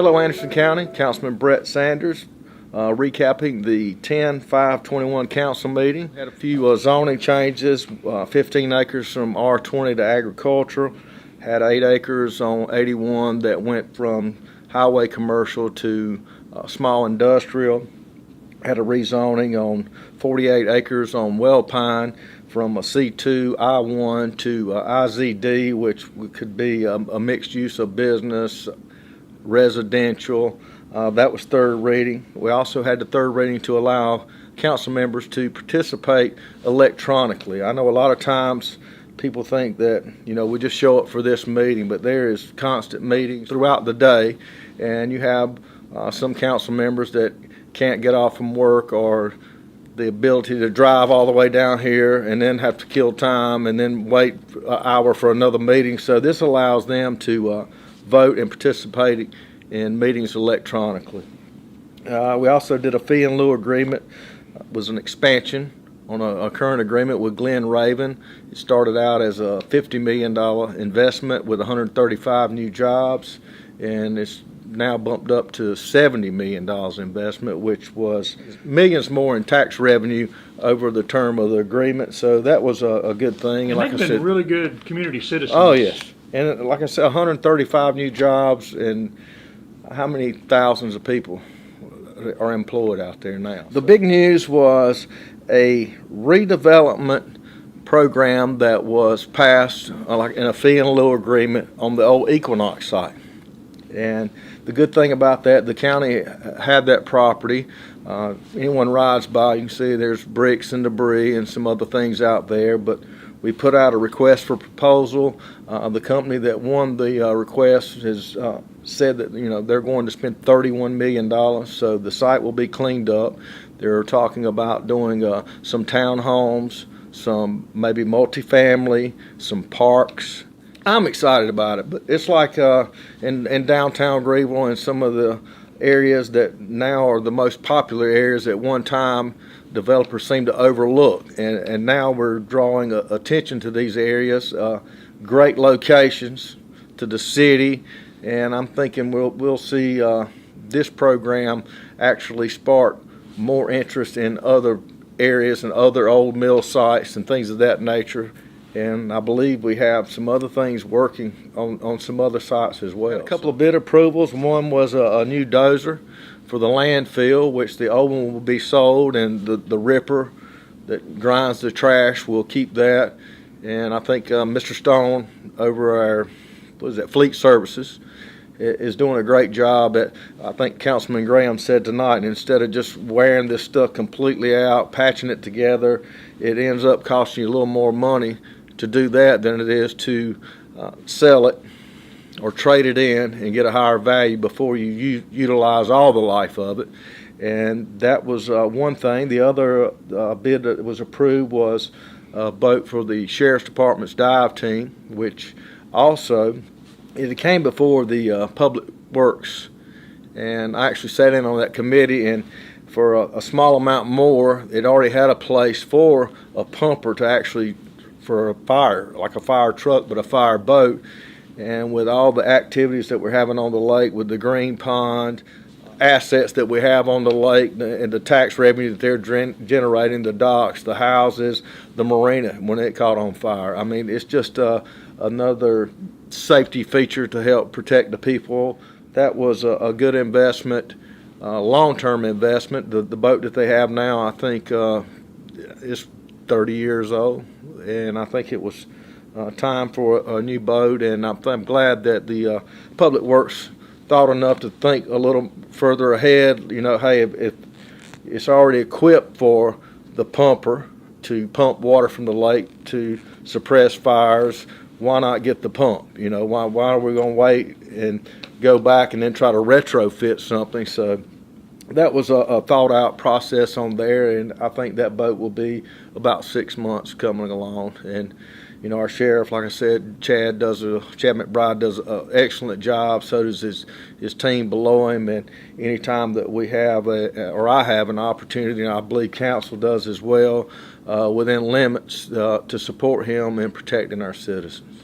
Hello, Anderson County. Councilman Brett Sanders, recapping the 10/5/21 council meeting. Had a few zoning changes, 15 acres from R20 to agricultural. Had 8 acres on 81 that went from highway commercial to small industrial. Had a rezoning on 48 acres on Pine from a C2 I1 to IZD, which could be a mixed use of business, residential. That was third reading. We also had the third reading to allow council members to participate electronically. I know a lot of times people think that, we just show up for this meeting, but there is constant meetings throughout the day, and you have some council members that can't get off from work, or the ability to drive all the way down here and then have to kill time and then wait an hour for another meeting. So this allows them to vote and participate in meetings electronically. We also did a fee in lieu agreement. It was an expansion on a current agreement with Glen Raven. It started out as a $50 million investment with 135 new jobs, and it's now bumped up to $70 million investment, which was millions more in tax revenue over the term of the agreement. So that was a good thing. And like they've been really good community citizens. Oh, yes. And like I said, 135 new jobs, and how many thousands of people are employed out there now. The big news was a redevelopment program that was passed in a fee in lieu agreement on the old Equinox site. And the good thing about that, the county had that property. Anyone rides by, you can see there's bricks and debris and some other things out there, but we put out a request for proposal. The company that won the request has said that they're going to spend $31 million, so the site will be cleaned up. They're talking about doing some townhomes, some maybe multifamily, some parks. I'm excited about it, but it's like in downtown Greenville and some of the areas that now are the most popular areas at one time developers seem to overlook, and now we're drawing attention to these areas, great locations to the city, and I'm thinking we'll see this program actually spark more interest in other areas and other old mill sites and things of that nature. And I believe we have some other things working on some other sites as well. A couple of bid approvals. One was a new dozer for the landfill, which the old one will be sold, and the ripper that grinds the trash will keep that. And I think Mr. Stone over our Fleet Services is doing a great job at, I think Councilman Graham said tonight, and instead of just wearing this stuff completely out, patching it together, it ends up costing you a little more money to do that than it is to sell it or trade it in and get a higher value before you utilize all the life of it. And that was one thing. The other bid that was approved was a boat for the Sheriff's Department's dive team, which also it came before the Public Works, and I actually sat in on that committee, and for a small amount more, it already had a place for a pumper to actually, for a fire, like a fire truck, but a fire boat. And with all the activities that we're having on the lake, with the green pond, assets that we have on the lake, and the tax revenue that they're generating, the docks, the houses, the marina when it caught on fire. I mean, it's just another safety feature to help protect the people. That was a good investment, long-term investment. The boat that they have now, I think, is 30 years old, and I think it was time for a new boat. And I'm glad that the Public Works thought enough to think a little further ahead. Hey, if it's already equipped for the pumper to pump water from the lake to suppress fires, why not get the pump? Why are we going to wait and go back and then try to retrofit something? So that was a thought out process on there, and I think that boat will be about 6 months coming along. And our sheriff, like I said, Chad McBride does an excellent job. So does his team below him. And anytime that we have or I have an opportunity, and I believe council does as well, within limits, to support him in protecting our citizens.